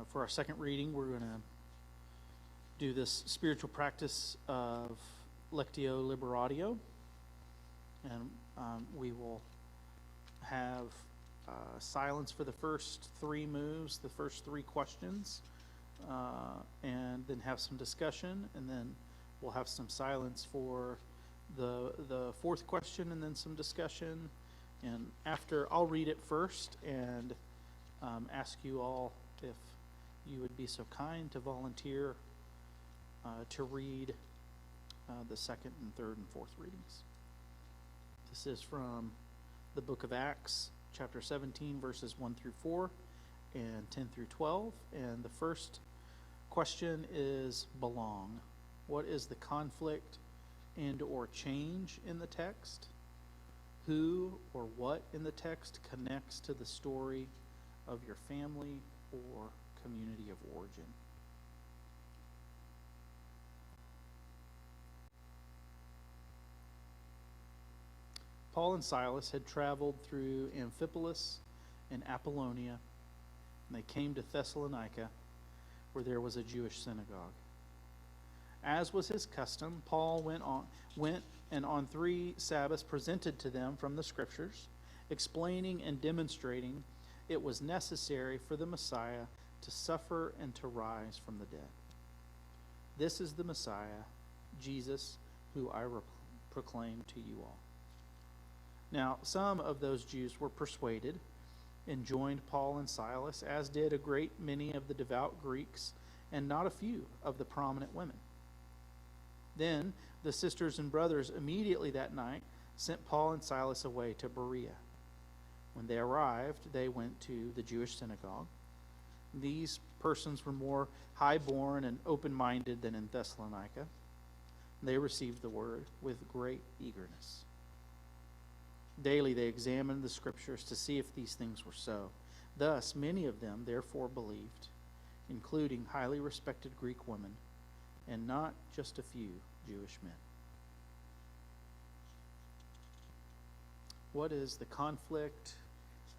For our second reading, we're going to do this spiritual practice of Lectio Liberatio, and we will have silence for the first three moves, the first three questions, and then have some discussion, and then we'll have some silence for the fourth question, and then some discussion. And after, I'll read it first and ask you all if you would be so kind to volunteer to read the second and third and fourth readings. This is from the book of Acts, chapter 17, verses 1 through 4 and 10 through 12. And the first question is belong. What is the conflict and or change in the text? Who or what in the text connects to the story of your family or community of origin? Paul and Silas had traveled through Amphipolis and Apollonia, and they came to Thessalonica, where there was a Jewish synagogue. As was his custom, Paul went and on 3 Sabbaths presented to them from the Scriptures, explaining and demonstrating it was necessary for the Messiah to suffer and to rise from the dead. This is the Messiah, Jesus, who I proclaim to you all. Now, some of those Jews were persuaded and joined Paul and Silas, as did a great many of the devout Greeks and not a few of the prominent women. Then the sisters and brothers immediately that night sent Paul and Silas away to Berea. When they arrived, they went to the Jewish synagogue. These persons were more high-born and open-minded than in Thessalonica. They received the word with great eagerness. Daily they examined the Scriptures to see if these things were so. Thus many of them therefore believed, including highly respected Greek women, and not just a few Jewish men. What is the conflict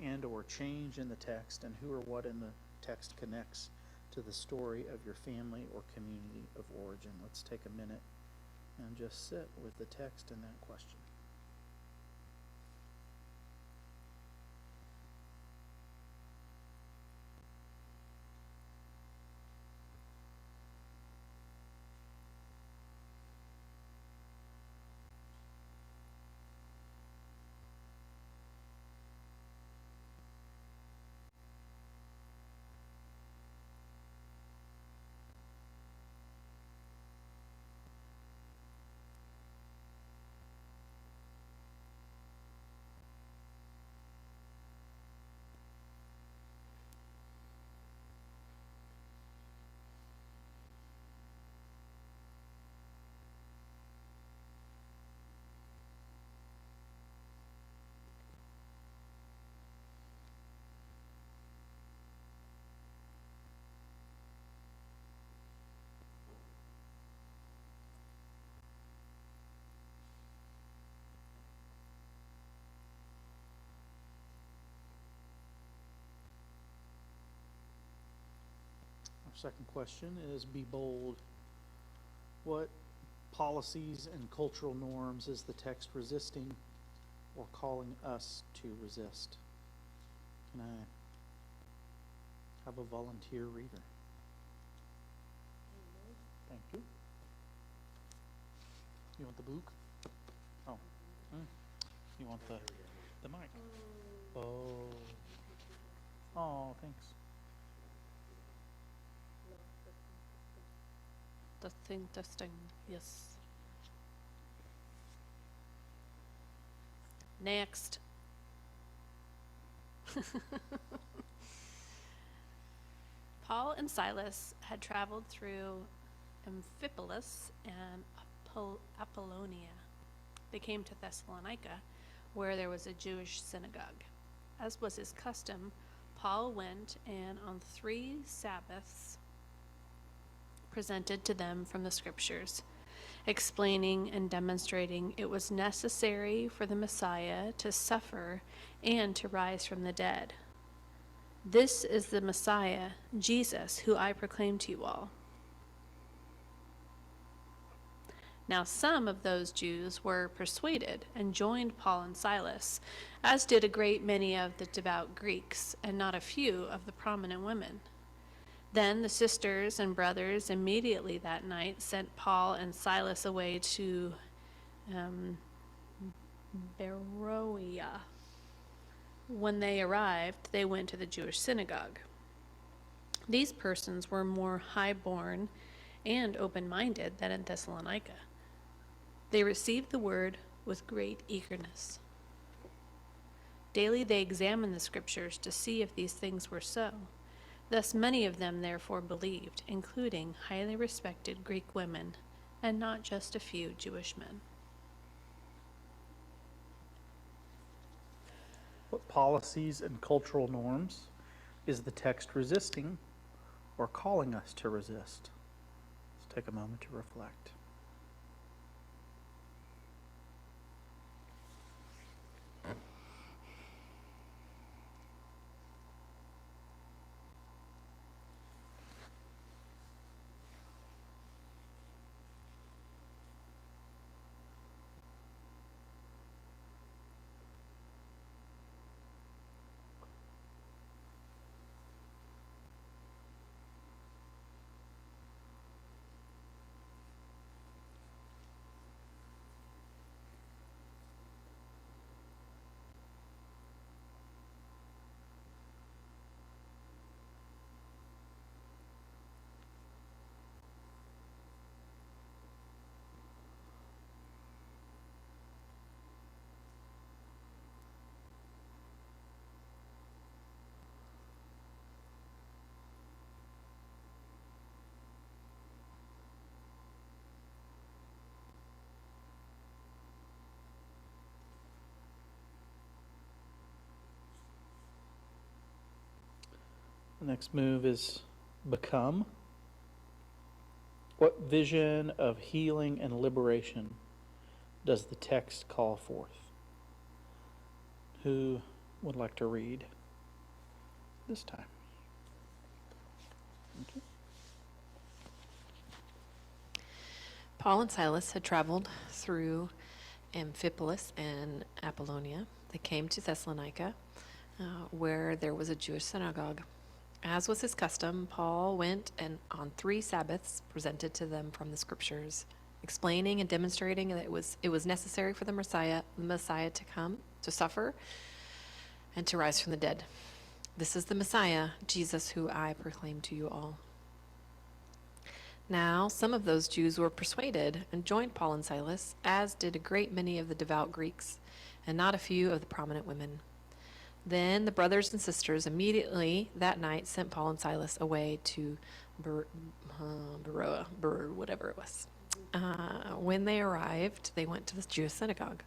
and or change in the text, and who or what in the text connects to the story of your family or community of origin? Let's take a minute and just sit with the text and that question. Second question is be bold. What policies and cultural norms is the text resisting or calling us to resist? Can I have a volunteer reader? Thank you. You want the book? Oh. You want the mic? Oh. Oh, thanks. Testing, yes. Next. Paul and Silas had traveled through Amphipolis and Apollonia. They came to Thessalonica, where there was a Jewish synagogue. As was his custom, Paul went and on 3 Sabbaths presented to them from the Scriptures, explaining and demonstrating it was necessary for the Messiah to suffer and to rise from the dead. "This is the Messiah, Jesus, who I proclaim to you all." Now some of those Jews were persuaded and joined Paul and Silas, as did a great many of the devout Greeks, and not a few of the prominent women. Then the sisters and brothers immediately that night sent Paul and Silas away to Beroia. When they arrived, they went to the Jewish synagogue. These persons were more high-born and open-minded than in Thessalonica. They received the word with great eagerness. Daily they examined the scriptures to see if these things were so. Thus many of them therefore believed, including highly respected Greek women, and not just a few Jewish men. What policies and cultural norms is the text resisting or calling us to resist? Let's take a moment to reflect. The next move is become. What vision of healing and liberation does the text call forth? Who would like to read this time? Okay. Paul and Silas had traveled through Amphipolis and Apollonia. They came to Thessalonica, where there was a Jewish synagogue. As was his custom, Paul went and on 3 Sabbaths presented to them from the scriptures, explaining and demonstrating that it was necessary for the Messiah to come, to suffer, and to rise from the dead. This is the Messiah, Jesus, who I proclaim to you all. Now, some of those Jews were persuaded and joined Paul and Silas, as did a great many of the devout Greeks, and not a few of the prominent women. Then the brothers and sisters immediately that night sent Paul and Silas away to Beroia, whatever it was. When they arrived, they went to the Jewish synagogue.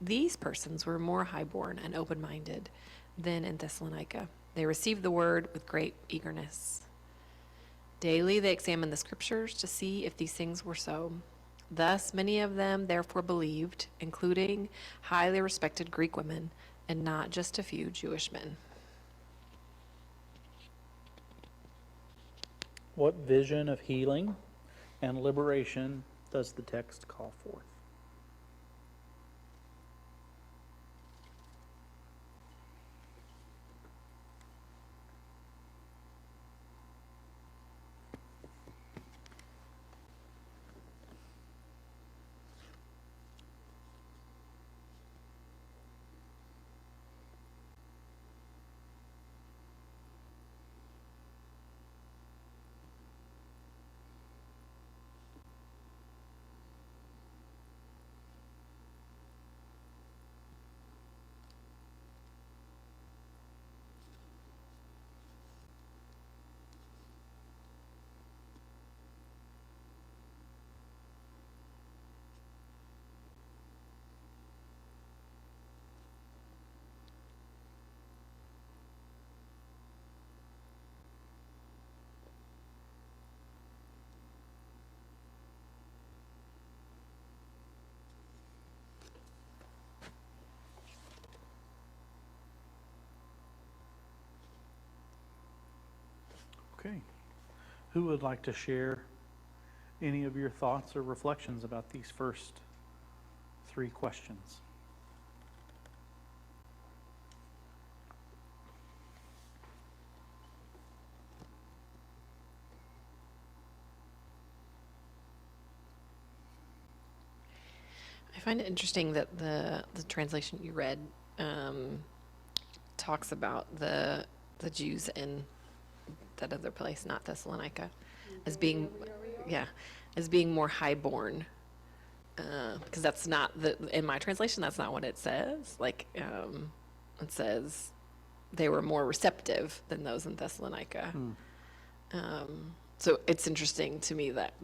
These persons were more highborn and open-minded than in Thessalonica. They received the word with great eagerness. Daily they examined the scriptures to see if these things were so. Thus many of them therefore believed, including highly respected Greek women, and not just a few Jewish men. What vision of healing and liberation does the text call forth? Okay. Who would like to share any of your thoughts or reflections about these first 3 questions? I find it interesting that the translation you read talks about the Jews in that other place, not Thessalonica, as being as being more highborn. Because that's not in my translation. That's not what it says. Like it says they were more receptive than those in Thessalonica. So it's interesting to me that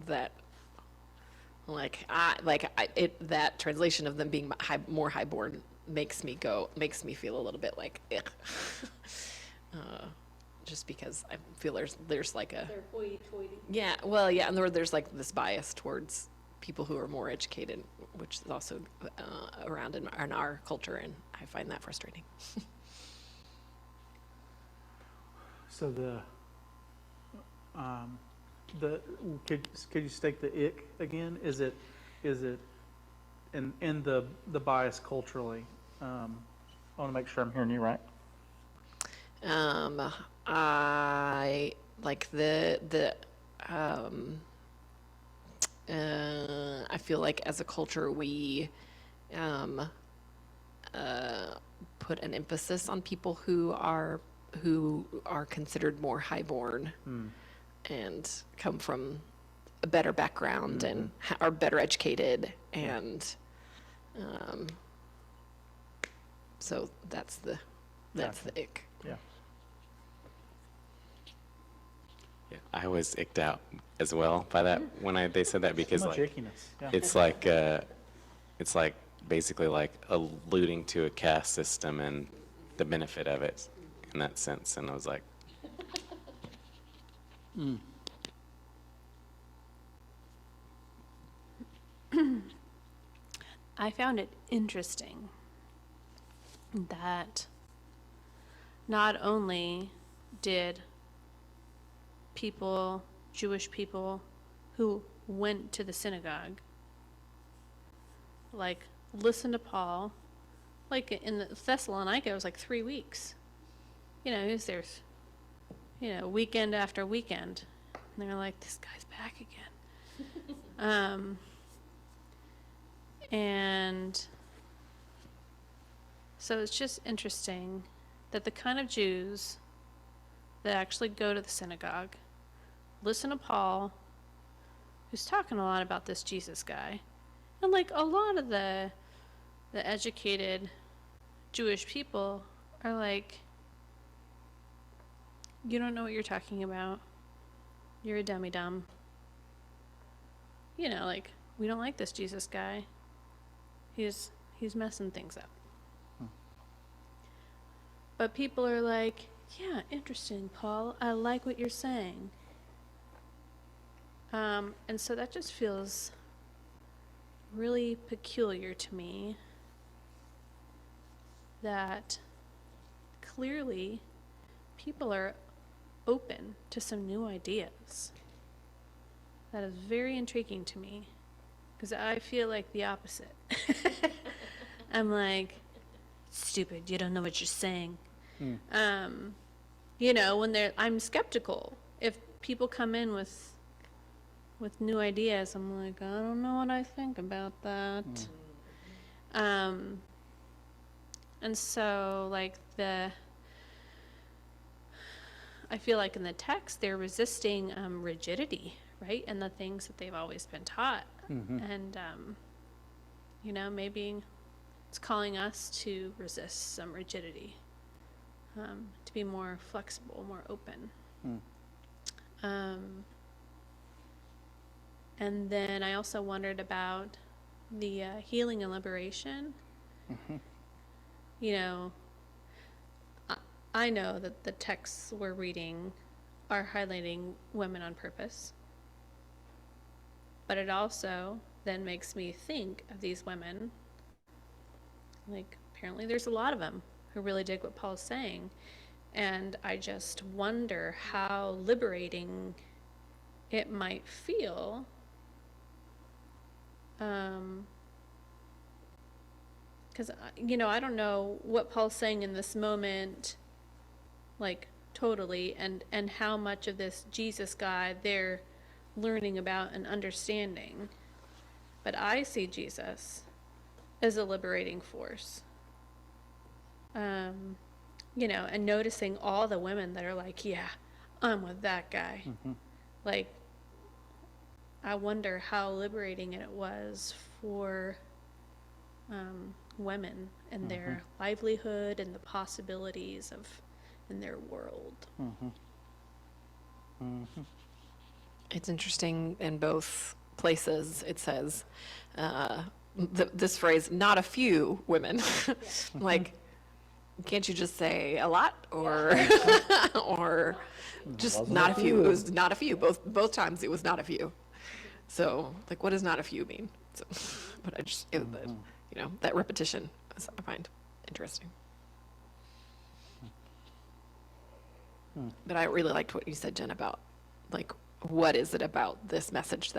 that translation of them being more highborn makes me feel a little bit like ugh. Just because I feel there's like a and there's like this bias towards people who are more educated, which is also around in our culture, and I find that frustrating. So could you state the ick again? Is it in the bias culturally? I want to make sure I'm hearing you right. I like I feel like as a culture we put an emphasis on people who are considered more highborn and come from a better background and are better educated, and so that's the ick. Yeah. Yeah, I was icked out as well by that when they said that, because Much like ickiness. Yeah. it's like basically like alluding to a caste system and the benefit of it in that sense, and I was like, I found it interesting that not only did Jewish people who went to the synagogue, like, listen to Paul, like in the Thessalonica, it was like 3 weeks. He was there, weekend after weekend. And they're like, this guy's back again. And so it's just interesting that the kind of Jews that actually go to the synagogue, listen to Paul, who's talking a lot about this Jesus guy, and like a lot of the educated Jewish people are like, you don't know what you're talking about. You're a dummy-dumb. Like, we don't like this Jesus guy. He's messing things up. But people are like, yeah, interesting, Paul. I like what you're saying. And so that just feels really peculiar to me, that clearly people are open to some new ideas. That is very intriguing to me, because I feel like the opposite. I'm like, stupid, you don't know what you're saying. When I'm skeptical. If people come in with new ideas, I'm like, I don't know what I think about that. And so, like, I feel like in the text, they're resisting rigidity, right? And the things that they've always been taught. And, maybe it's calling us to resist some rigidity, to be more flexible, more open. And then I also wondered about the healing and liberation. I know that the texts we're reading are highlighting women on purpose. But it also then makes me think of these women. Like, apparently there's a lot of them who really dig what Paul's saying. And I just wonder how liberating it might feel. Because, I don't know what Paul's saying in this moment, like, totally, and how much of this Jesus guy they're learning about and understanding. But I see Jesus as a liberating force. And noticing all the women that are like, yeah, I'm with that guy. Like, I wonder how liberating it was for women and their livelihood and the possibilities in their world. It's interesting in both places it says this phrase, not a few women. Like, can't you just say a lot or or just Wasn't not a a few? few. It was not a few. Both times it was not a few. So, like, what does not a few mean? So, but I just that repetition I find interesting. But I really liked what you said, Jen, about like what is it about this message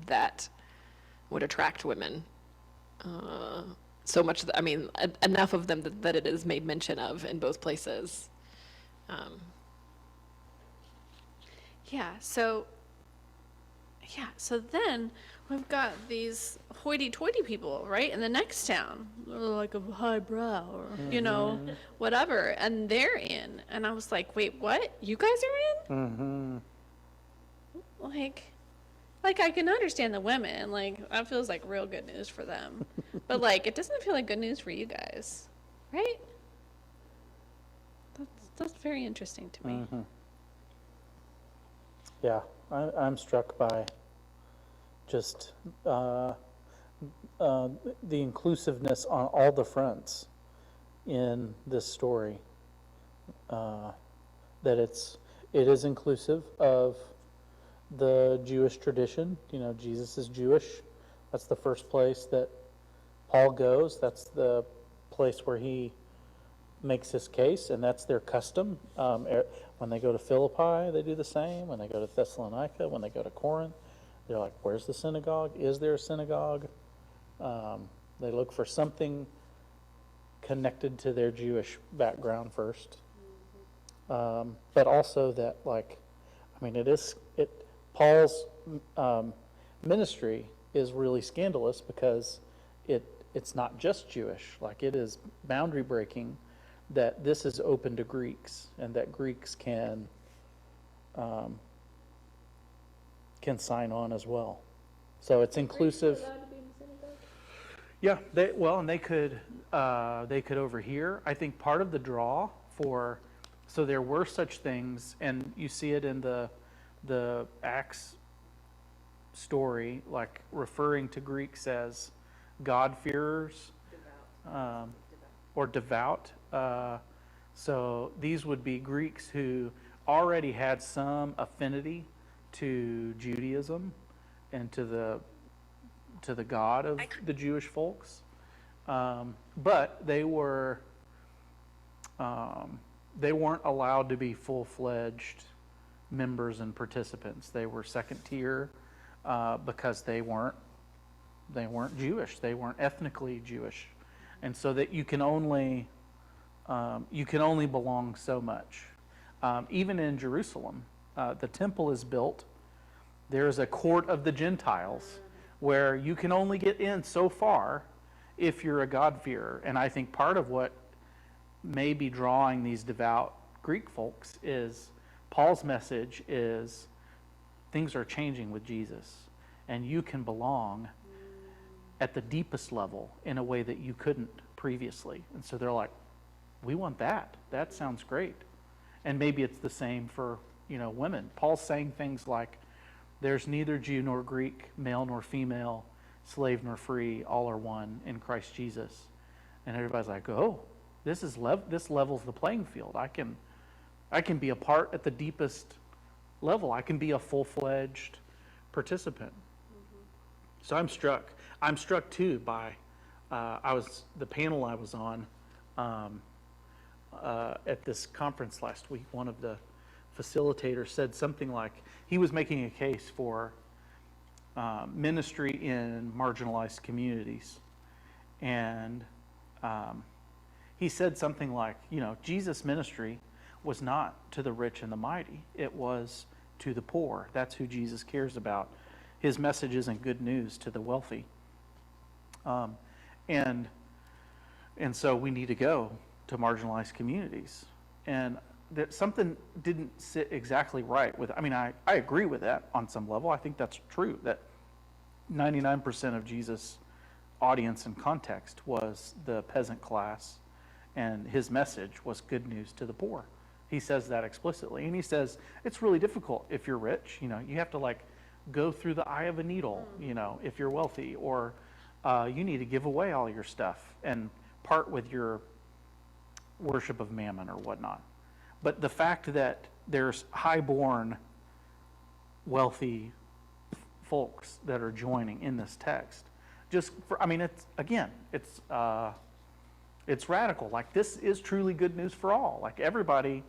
that would attract women so much that, I mean, enough of them that it is made mention of in both places. So then we've got these hoity-toity people, right, in the next town, they're like a highbrow or whatever, and they're in, and I was like, wait, what? You guys are in? Like I can understand the women, like that feels like real good news for them, but like it doesn't feel like good news for you guys, right? That's very interesting to me. Yeah, I'm struck by just the inclusiveness on all the fronts in this story. That it is inclusive of the Jewish tradition. Jesus is Jewish. That's the first place that Paul goes. That's the place where he makes his case, and that's their custom. When they go to Philippi, they do the same. When they go to Thessalonica, when they go to Corinth, they're like, where's the synagogue? Is there a synagogue? They look for something connected to their Jewish background first. But also that, Paul's ministry is really scandalous because it's not just Jewish. Like, it is boundary breaking that this is open to Greeks and that Greeks can sign on as well. So it's inclusive. Yeah, they could overhear. I think part of the draw so there were such things, and you see it in the Acts story, like referring to Greeks as God-fearers, or devout. So these would be Greeks who already had some affinity to Judaism and to the God of the Jewish folks, but they weren't allowed to be full-fledged members and participants. They were second tier because they weren't Jewish. They weren't ethnically Jewish, and so that you can only belong so much. Even in Jerusalem, the temple is built. There is a court of the Gentiles where you can only get in so far if you're a God-fearer. And I think part of what may be drawing these devout Greek folks is Paul's message is things are changing with Jesus, and you can belong at the deepest level in a way that you couldn't previously. And so they're like, we want that. That sounds great. And maybe it's the same for women. Paul's saying things like, there's neither Jew nor Greek, male nor female, slave nor free, all are one in Christ Jesus. And everybody's like, oh, this levels the playing field. I can be a part at the deepest level. I can be a full-fledged participant. So I'm struck. I'm struck too by the panel I was on at this conference last week, one of the facilitators said something like he was making a case for ministry in marginalized communities. And he said something like, Jesus' ministry was not to the rich and the mighty. It was to the poor. That's who Jesus cares about. His message isn't good news to the wealthy. And so we need to go to marginalized communities. And that something didn't sit exactly right with, I agree with that on some level. I think that's true, that 99% of Jesus' audience and context was the peasant class, and his message was good news to the poor. He says that explicitly. And he says, it's really difficult if you're rich. You have to go through the eye of a needle, if you're wealthy, or you need to give away all your stuff and part with your worship of mammon or whatnot. But the fact that there's high-born, wealthy folks that are joining in this text, it's radical. This is truly good news for all. Everybody,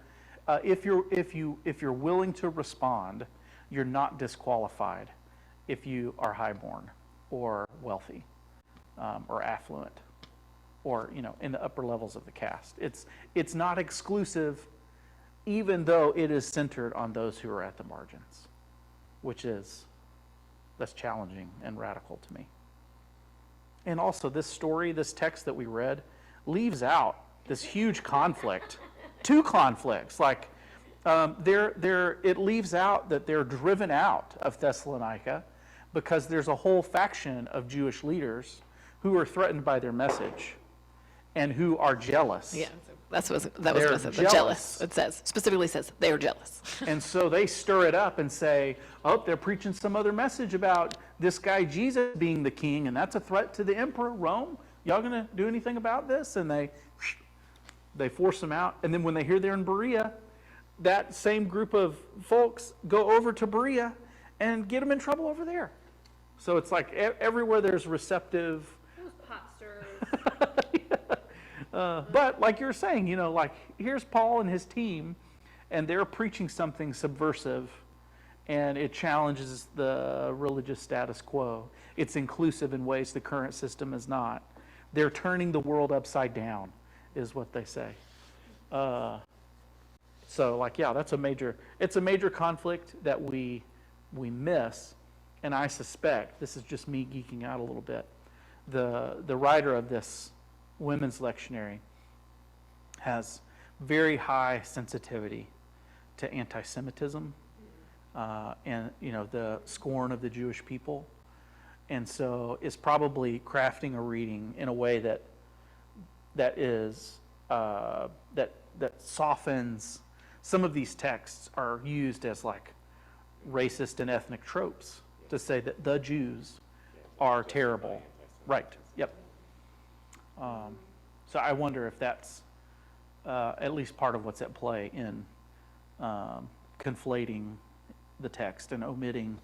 if you're willing to respond, you're not disqualified if you are highborn or wealthy or affluent or in the upper levels of the caste. It's not exclusive, even though it is centered on those who are at the margins, that's challenging and radical to me. And also this text that we read, leaves out this huge conflict, two conflicts. It leaves out that they're driven out of Thessalonica because there's a whole faction of Jewish leaders who are threatened by their message and who are jealous. Yeah, that was jealous. It specifically says they are jealous. And so they stir it up and say, they're preaching some other message about this guy Jesus being the king, and that's a threat to the emperor, Rome. Y'all gonna do anything about this? And they force them out. And then when they hear they're in Berea, that same group of folks go over to Berea and get them in trouble over there. So it's everywhere there's receptive. Pot stirs. But like you're saying, here's Paul and his team, and they're preaching something subversive, and it challenges the religious status quo. It's inclusive in ways the current system is not. They're turning the world upside down, is what they say. That's a major conflict that we miss, and I suspect, this is just me geeking out a little bit, the writer of this women's lectionary has very high sensitivity to anti-Semitism and the scorn of the Jewish people, and so is probably crafting a reading in a way that softens. Some of these texts are used as racist and ethnic tropes to say that the Jews are terrible. Right. Yep. So I wonder if that's at least part of what's at play in conflating the text and omitting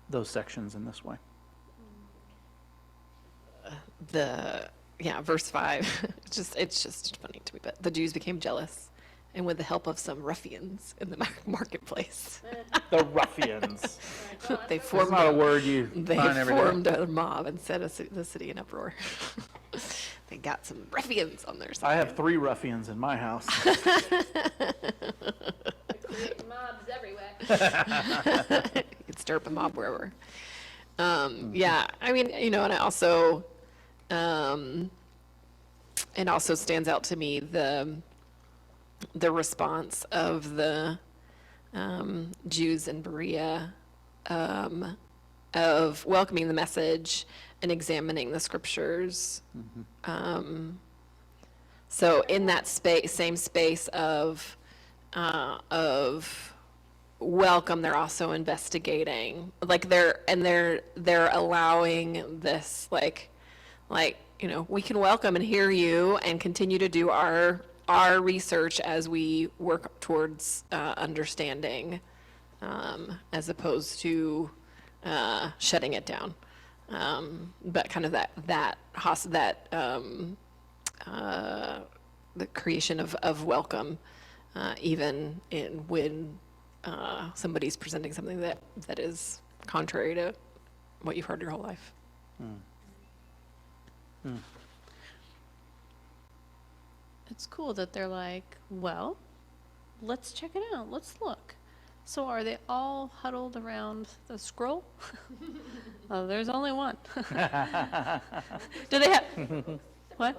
those sections in this way. Verse 5, it's just funny to me, but the Jews became jealous, and with the help of some ruffians in the marketplace. The ruffians. They That's formed not a word you find every day. formed a mob and set the city in uproar. They got some ruffians on their side. I have 3 ruffians in my house. Mobs everywhere. You could stir up a mob wherever. And I also, it also stands out to me the response of the Jews in Berea of welcoming the message and examining the scriptures. So in that same space of welcome, they're also investigating. They're allowing this we can welcome and hear you and continue to do our research as we work towards understanding, as opposed to shutting it down. But kind of that the creation of welcome, even when somebody's presenting something that is contrary to what you've heard your whole life. It's cool that they're like, well, let's check it out. Let's look. So are they all huddled around the scroll? Oh, there's only one. Do they have what?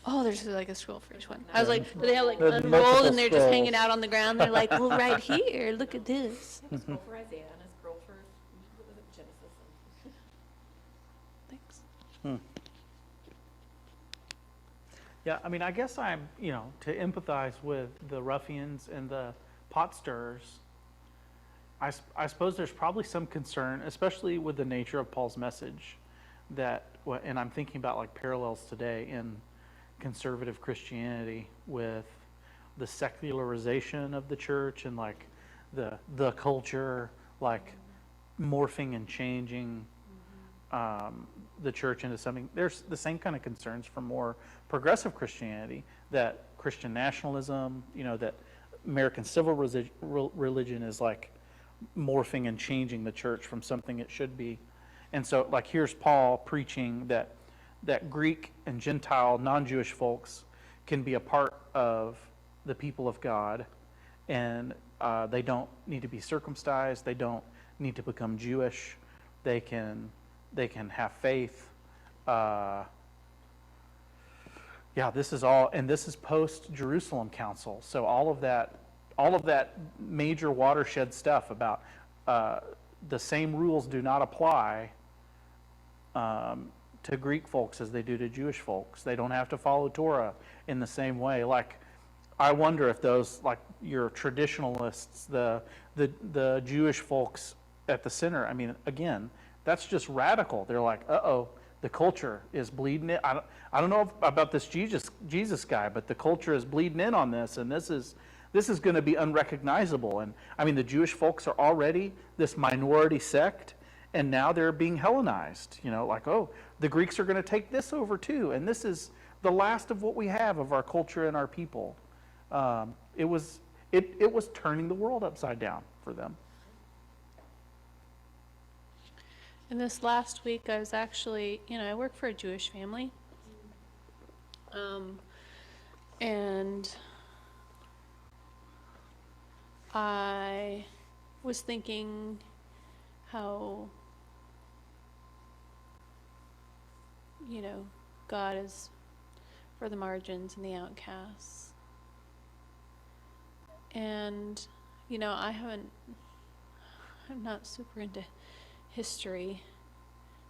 Oh, there's like a scroll for each one. I was like, do they have like There's unrolled multiple and they're just hanging scrolls. out on the ground? They're like, well, right here, look at this. A scroll for Isaiah and a scroll for Genesis. Thanks. Yeah, I mean, I guess I'm, to empathize with the ruffians and the pot stirrers, I suppose there's probably some concern, especially with the nature of Paul's message, and I'm thinking about like parallels today in conservative Christianity with the secularization of the church and like the culture, like morphing and changing the church into something. There's the same kind of concerns for more progressive Christianity, that Christian nationalism, that American civil religion is like morphing and changing the church from something it should be. And so like here's Paul preaching that Greek and Gentile non-Jewish folks can be a part of the people of God, and they don't need to be circumcised, they don't need to become Jewish, they can have faith. This is all, and this is post-Jerusalem Council. So all of that major watershed stuff about the same rules do not apply to Greek folks as they do to Jewish folks. They don't have to follow Torah in the same way. Like, I wonder if those, like your traditionalists, the Jewish folks at the center, I mean, again, that's just radical. They're like, uh-oh, the culture is bleeding in. I don't know about this Jesus guy, but the culture is bleeding in on this, and this is going to be unrecognizable. And I mean, the Jewish folks are already this minority sect, and now they're being Hellenized. Like, oh, the Greeks are going to take this over too, and this is the last of what we have of our culture and our people. It was turning the world upside down for them. And this last week, I was actually, I work for a Jewish family. And I was thinking how, God is for the margins and the outcasts. And, I'm not super into history,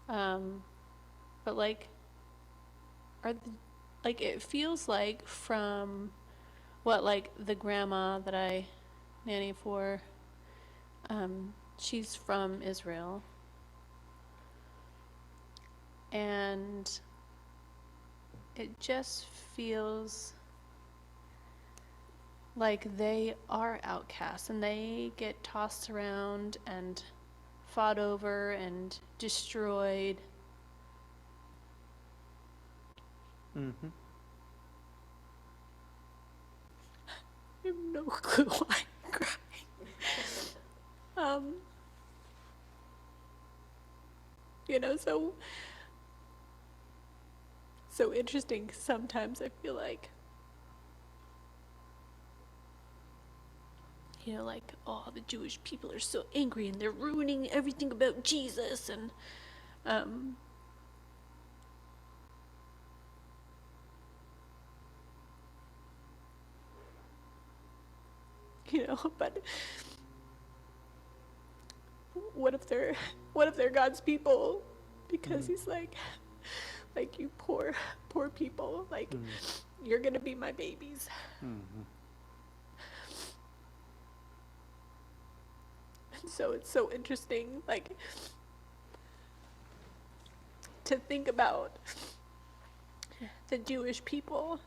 but it feels like from what the grandma that I nanny for, she's from Israel, and it just feels like they are outcasts and they get tossed around and fought over and destroyed. Mm-hmm. I have no clue why I'm crying. So interesting. Sometimes I feel like, oh, the Jewish people are so angry and they're ruining everything about Jesus, and but what if they're God's people? Because he's like you poor people, you're gonna be my babies. Mm-hmm. And so it's so interesting, to think about the Jewish people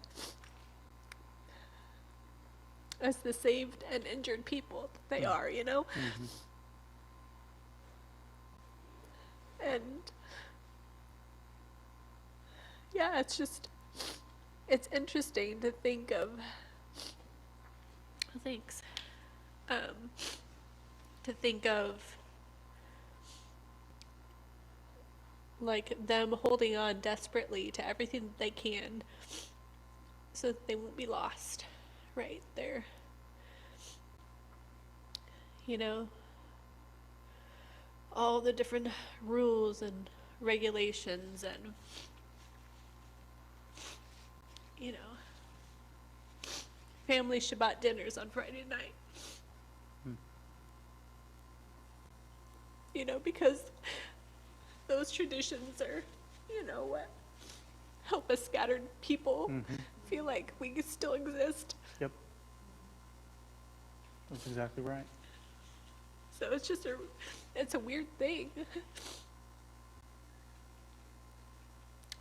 as the saved and injured people that they are, Mm-hmm. And yeah, it's it's interesting to think of, Thanks. to think of like them holding on desperately to everything that they can so that they won't be lost, right? They're, you know, all the different rules and regulations and, you know, family Shabbat dinners on Friday night. You know, because those traditions are, you know, what help us scattered people feel like we still exist. Yep. That's exactly right. So it's just it's a weird thing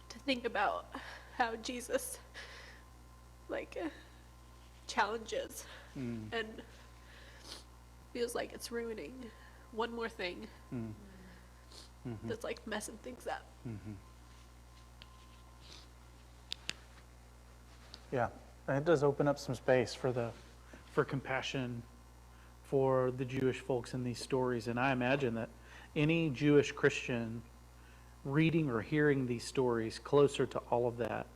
to think about how Jesus, like, challenges and feels like it's ruining one more thing that's like messing things up. Yeah, and it does open up some space for compassion for the Jewish folks in these stories. And I imagine that any Jewish Christian reading or hearing these stories closer to all of that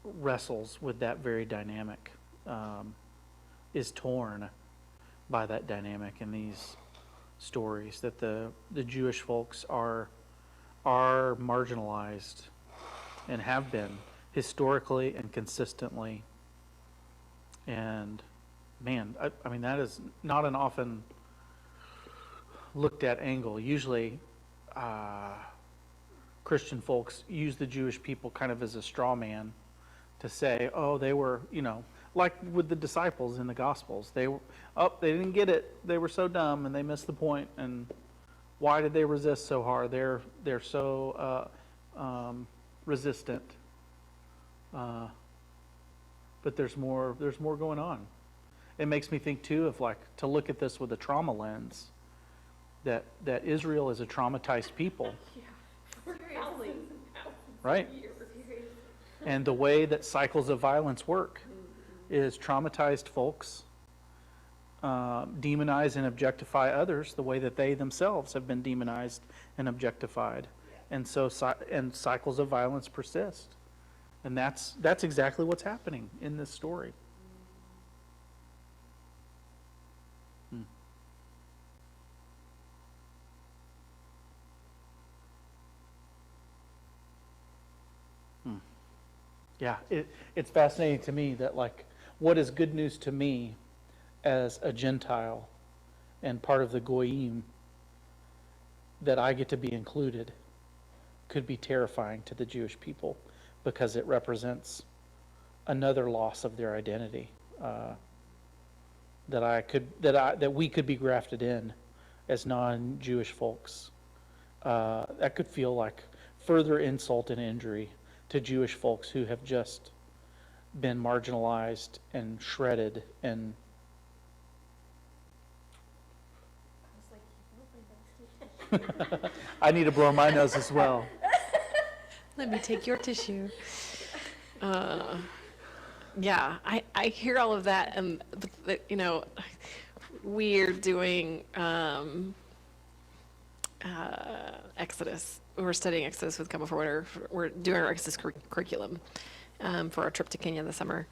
wrestles with that very dynamic, is torn by that dynamic in these stories, that the Jewish folks are marginalized and have been historically and consistently. And man, I mean, that is not an often looked at angle. Usually, Christian folks use the Jewish people kind of as a straw man to say, oh, they were, you know, like with the disciples in the Gospels. They didn't get it. They were so dumb and they missed the point. And why did they resist so hard? They're so resistant. But there's more going on. It makes me think too of, like, to look at this with a trauma lens, that Israel is a traumatized people. Right? And the way that cycles of violence work is traumatized folks demonize and objectify others the way that they themselves have been demonized and objectified. And so and cycles of violence persist. And that's exactly what's happening in this story. Yeah, it's fascinating to me that, like, what is good news to me as a Gentile and part of the Goyim, that I get to be included, could be terrifying to the Jewish people, because it represents another loss of their identity, that we could be grafted in as non-Jewish folks. That could feel like further insult and injury to Jewish folks who have just been marginalized and shredded and I need to blow my nose as well. Let me take your tissue. Yeah, I hear all of that, and you know, we're doing Exodus. We're studying Exodus with Come Before Winter. We're doing our Exodus curriculum for our trip to Kenya this summer,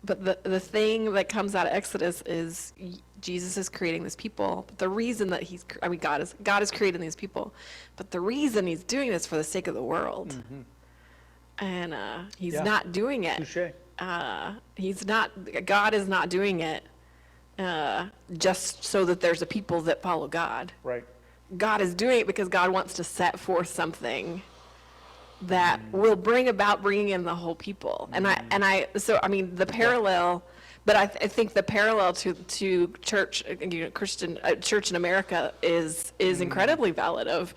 but the thing that comes out of Exodus is Jesus is creating this people. But the reason that God is creating these people, but the reason he's doing this for the sake of the world. And he's not doing it. Touché. God is not doing it just so that there's a people that follow God. Right. God is doing it because God wants to set forth something that will bring about bringing in the whole people. So the parallel, but I think the parallel to church, Christian church in America is incredibly valid. Of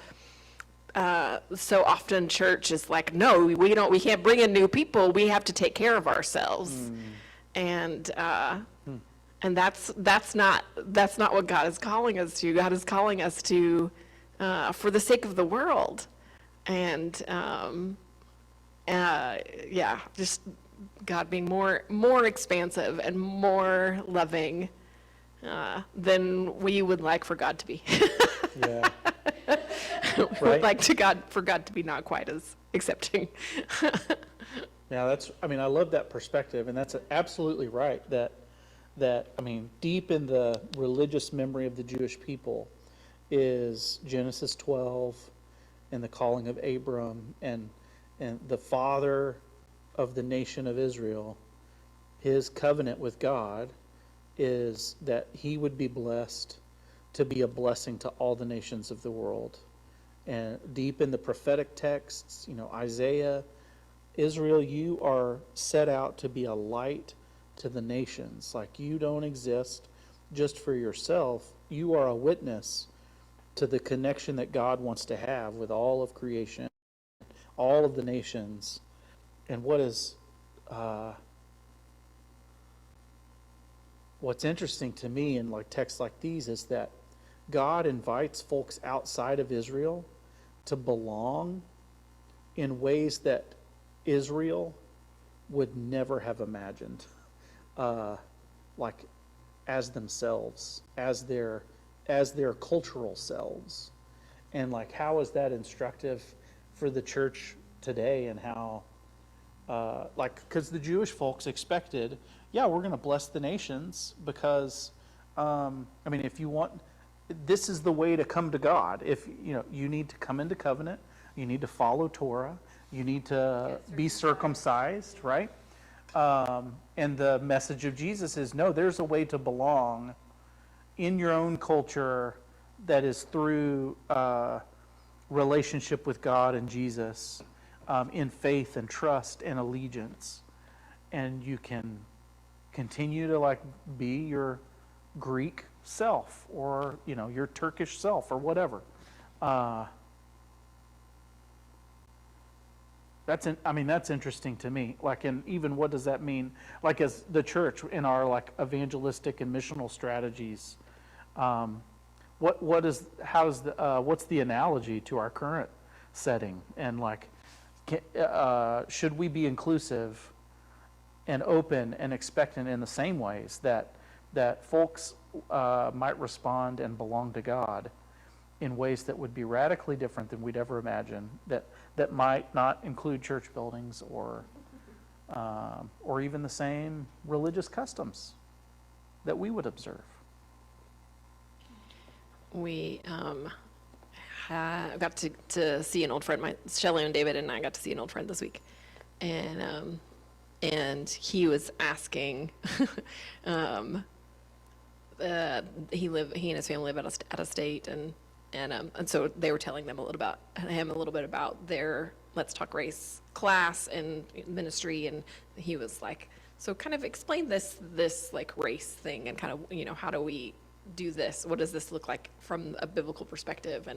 so often church is like, no, we can't bring in new people. We have to take care of ourselves, and that's not what God is calling us to. God is calling us to for the sake of the world. And yeah, just God being more expansive and more loving than we would like for God to be. Yeah. We Right. would like for God to be not quite as accepting. Yeah, I love that perspective, and that's absolutely right. Deep in the religious memory of the Jewish people is Genesis 12 and the calling of Abram and the father of the nation of Israel. His covenant with God is that he would be blessed to be a blessing to all the nations of the world. And deep in the prophetic texts, Isaiah, Israel, you are set out to be a light to the nations. Like, you don't exist just for yourself. You are a witness to the connection that God wants to have with all of creation, all of the nations. And what's interesting to me in texts like these is that God invites folks outside of Israel to belong in ways that Israel would never have imagined, as themselves, as their cultural selves. And how is that instructive for the church today, and how because the Jewish folks expected, yeah, we're going to bless the nations because if you want, this is the way to come to God. If you need to come into covenant, you need to follow Torah, you need to be circumcised, right? And the message of Jesus is, no, there's a way to belong in your own culture that is through relationship with God and Jesus, in faith and trust and allegiance. And you can continue to be your Greek self, or your Turkish self, or whatever. That's interesting to me. And even what does that mean? As the church in our evangelistic and missional strategies, what's the analogy to our current setting? And should we be inclusive and open and expectant in the same ways that folks might respond and belong to God in ways that would be radically different than we'd ever imagine, that might not include church buildings or even the same religious customs that we would observe? We got to see an old friend. Shelley and David and I got to see an old friend this week, and he was asking. He and his family live out of state, and so they were telling him a little bit about their Let's Talk Race class and ministry, and he was like, so kind of explain this race thing, and kind of how do we do this? What does this look like from a biblical perspective?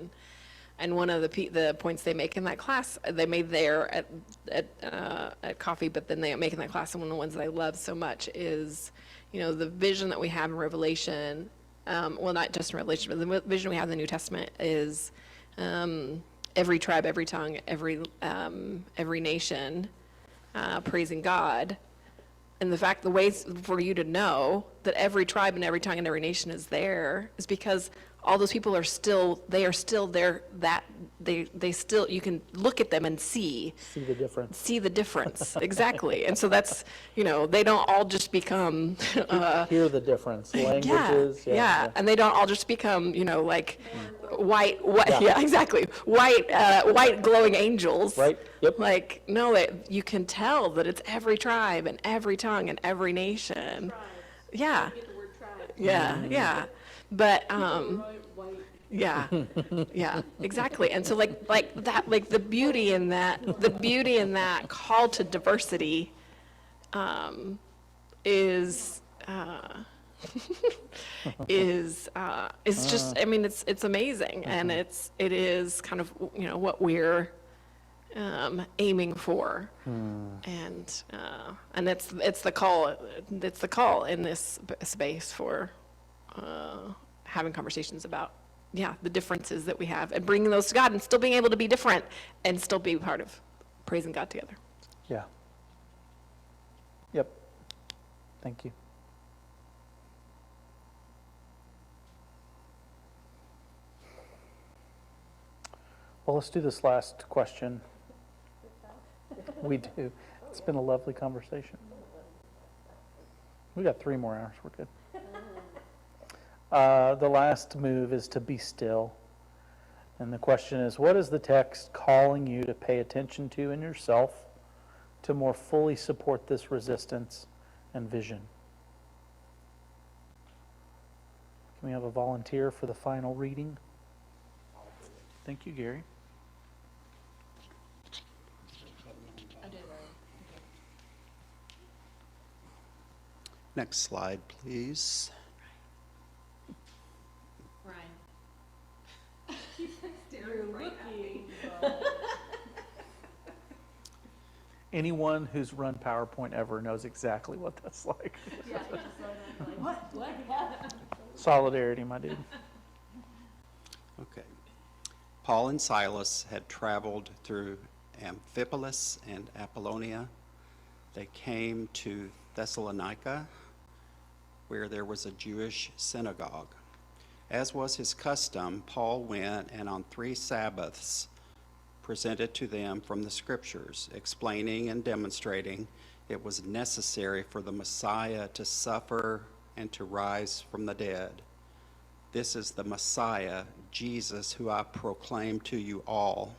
And one of the points they make in that class, they made there at coffee, but then they make in that class, and one of the ones that I love so much is, the vision that we have in Revelation. Well, not just in Revelation, but the vision we have in the New Testament is every tribe, every tongue, every nation praising God. And the ways for you to know that every tribe and every tongue and every nation is there is because all those people are still there, they still, you can look at them and see the difference. See the difference, exactly. And so that's, they don't all just become... hear the difference, languages. Yeah. And they don't all just become, white, yeah, exactly. White glowing angels. Right, yep. No, you can tell that it's every tribe and every tongue and every nation. Yeah. Yeah. But, yeah, yeah, exactly. And so that, the beauty in that call to diversity, is just, it's amazing. And it is kind of, what we're, aiming for. And it's the call in this space for, having conversations about the differences that we have and bringing those to God and still being able to be different and still be part of praising God together. Yeah. Yep. Thank you. Well, let's do this last question. We do. It's been a lovely conversation. We got 3 more hours. We're good. The last move is to be still. And the question is, what is the text calling you to pay attention to in yourself to more fully support this resistance and vision? Can we have a volunteer for the final reading? Thank you, Gary. Next slide, please. Anyone who's run PowerPoint ever knows exactly what that's like. Solidarity, my dude. Okay. Paul and Silas had traveled through Amphipolis and Apollonia. They came to Thessalonica, where there was a Jewish synagogue. As was his custom, Paul went and on 3 Sabbaths presented to them from the Scriptures, explaining and demonstrating it was necessary for the Messiah to suffer and to rise from the dead. This is the Messiah, Jesus, who I proclaim to you all.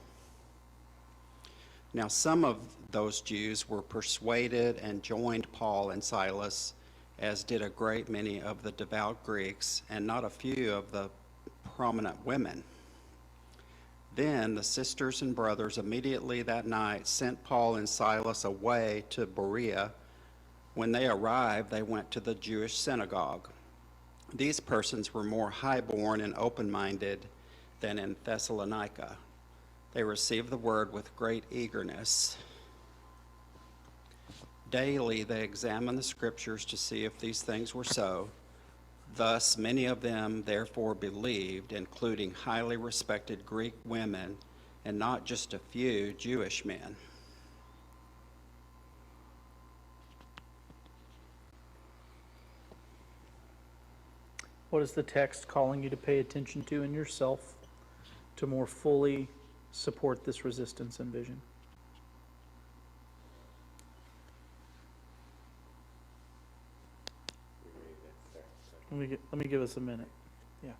Now some of those Jews were persuaded and joined Paul and Silas, as did a great many of the devout Greeks, and not a few of the prominent women. Then the sisters and brothers immediately that night sent Paul and Silas away to Berea. When they arrived, they went to the Jewish synagogue. These persons were more high-born and open-minded than in Thessalonica. They received the word with great eagerness. Daily they examined the Scriptures to see if these things were so. Thus many of them therefore believed, including highly respected Greek women and not just a few Jewish men. What is the text calling you to pay attention to in yourself to more fully support this resistance and vision? Let me give us a minute. Yeah.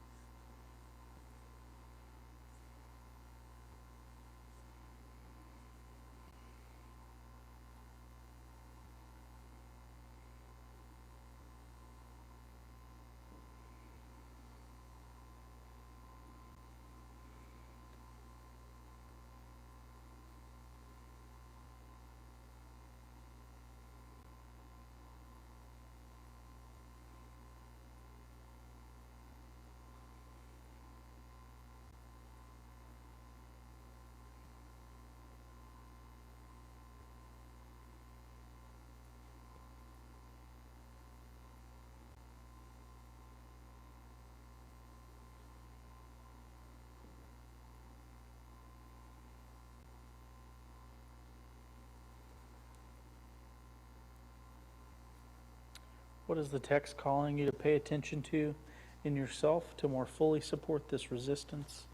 What is the text calling you to pay attention to in yourself to more fully support this resistance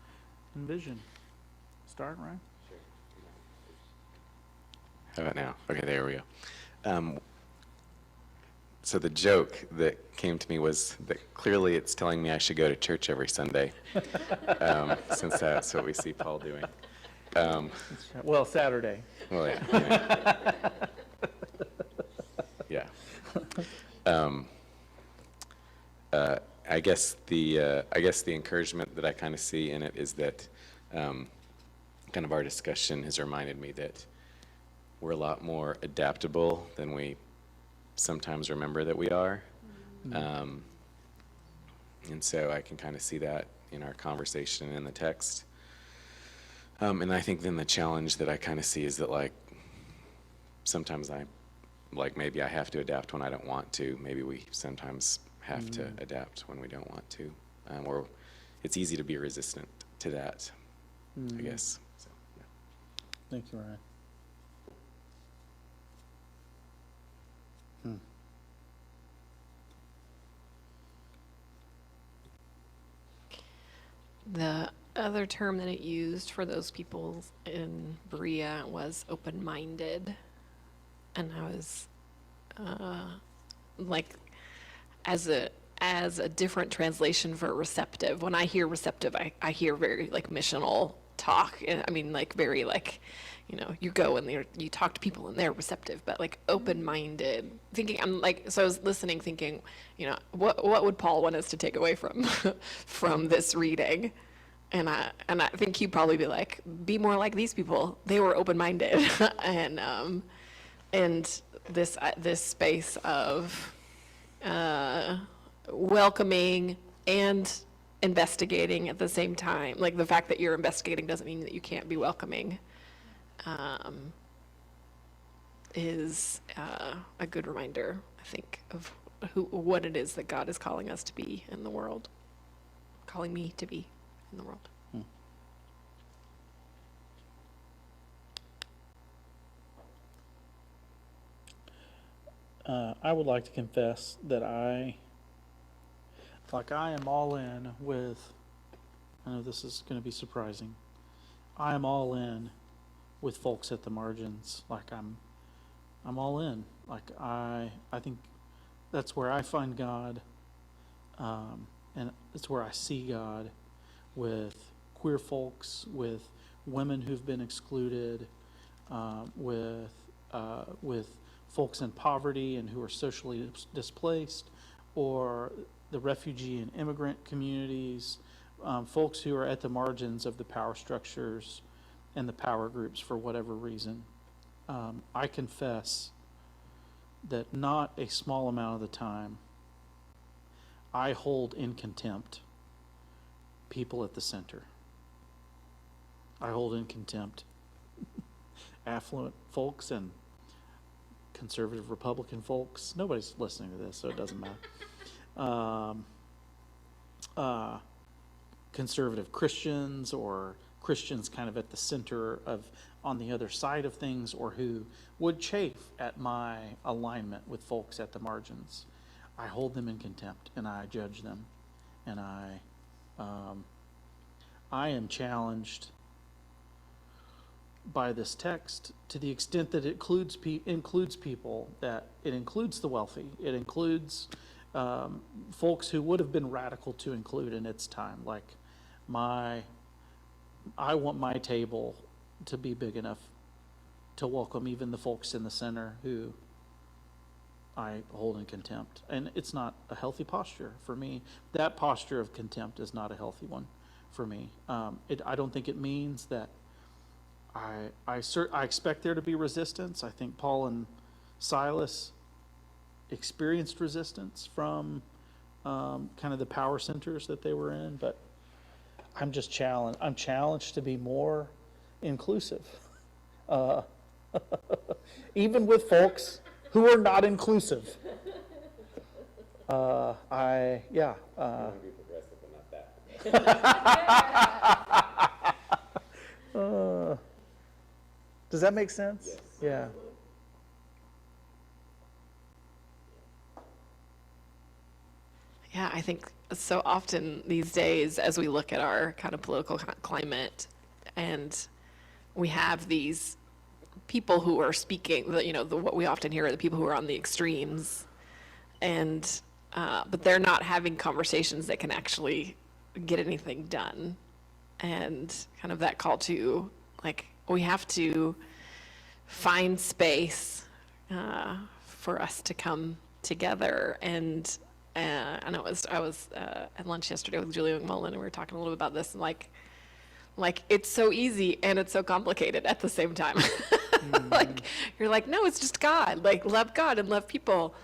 and vision? Start, Ryan? How about now? Okay, there we go. So the joke that came to me was that clearly it's telling me I should go to church every Sunday, since that's what we see Paul doing. Well, Saturday. Well, yeah. Yeah. I guess the encouragement that I kind of see in it is that kind of our discussion has reminded me that we're a lot more adaptable than we sometimes remember that we are. And so I can kind of see that in our conversation and in the text. And I think then the challenge that I kind of see is that, like, sometimes maybe I have to adapt when I don't want to. Maybe we sometimes have to adapt when we don't want to. Or it's easy to be resistant to that, I guess. So, yeah. Thank you, Ryan. The other term that it used for those people in Berea was open-minded. And I was like, as a different translation for receptive. When I hear receptive, I hear very like missional talk. And I mean, like very like, you know, you go and you talk to people and they're receptive, but like open-minded. Thinking, I'm like, so I was listening, thinking, you know, what would Paul want us to take away from from this reading? And I think he'd probably be like, be more like these people. They were open-minded, and this space of welcoming and investigating at the same time. Like the fact that you're investigating doesn't mean that you can't be welcoming. Is a good reminder, I think, of what it is that God is calling us to be in the world, calling me to be in the world. I would like to confess that I am all in with, I know this is going to be surprising, I am all in with folks at the margins. Like I'm all in. Like I think that's where I find God, and it's where I see God, with queer folks, with women who've been excluded, with folks in poverty and who are socially displaced, or the refugee and immigrant communities, folks who are at the margins of the power structures and the power groups for whatever reason. I confess that not a small amount of the time I hold in contempt people at the center. I hold in contempt affluent folks and conservative Republican folks. Nobody's listening to this, so it doesn't matter. Conservative Christians, or Christians kind of at the center of, on the other side of things, or who would chafe at my alignment with folks at the margins. I hold them in contempt and I judge them, and I am challenged by this text to the extent that it includes people, that it includes the wealthy, it includes folks who would have been radical to include in its time. Like I want my table to be big enough to welcome even the folks in the center who I hold in contempt. And it's not a healthy posture for me. That posture of contempt is not a healthy one for me. I don't think it means that I expect there to be resistance. I think Paul and Silas experienced resistance from kind of the power centers that they were in, but I'm just challenged. I'm challenged to be more inclusive, even with folks who are not inclusive. I want to be progressive, but not that. Does that make sense? Yes. Yeah. Yeah, I think so often these days, as we look at our kind of political climate, and we have these people who are speaking, you know, what we often hear are the people who are on the extremes, and but they're not having conversations that can actually get anything done, and kind of that call to, like, we have to find space for us to come together. And I was at lunch yesterday with Julie McMullen, and we were talking a little bit about this, and like it's so easy and it's so complicated at the same time. Like you're like, no, it's just God. Like, love God and love people,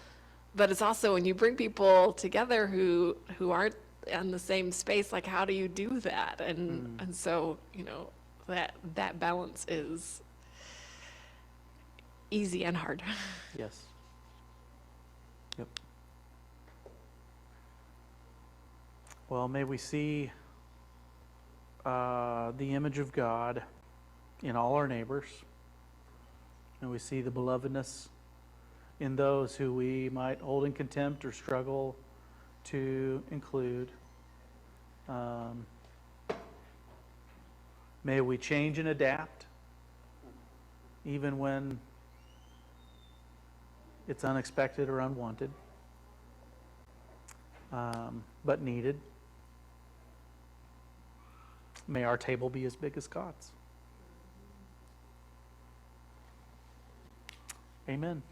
but it's also when you bring people together who aren't in the same space. Like, how do you do that? And so, you know, that balance is easy and hard. Yes. Yep. Well, may we see the image of God in all our neighbors, and we see the belovedness in those who we might hold in contempt or struggle to include. May we change and adapt, even when it's unexpected or unwanted, but needed. May our table be as big as God's. Amen.